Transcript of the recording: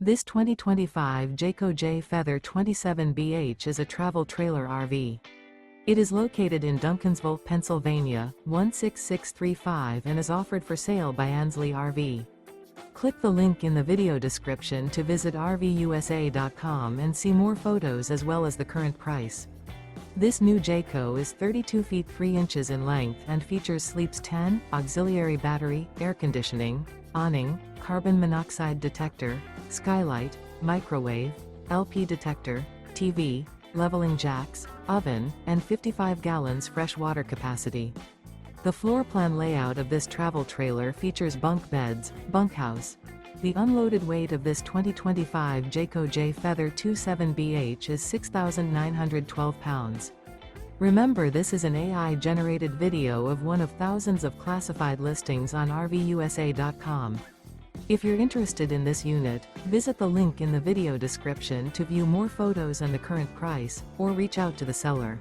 This 2025 Jayco Jay Feather 27BH is a travel trailer RV. It is located in Duncansville, Pennsylvania, 16635 and is offered for sale by Ansley RV. Click the link in the video description to visit RVUSA.com and see more photos as well as the current price. This new Jayco is 32 feet 3 inches in length and features sleeps 10, auxiliary battery, air conditioning, awning, carbon monoxide detector, skylight, microwave, LP detector, TV, leveling jacks, oven, and 55 gallons fresh water capacity. The floor plan layout of this travel trailer features bunk beds, bunkhouse. The unloaded weight of this 2025 Jayco Jay Feather 27BH is 6,912 pounds. Remember, this is an AI-generated video of one of thousands of classified listings on RVUSA.com. If you're interested in this unit, visit the link in the video description to view more photos and the current price, or reach out to the seller.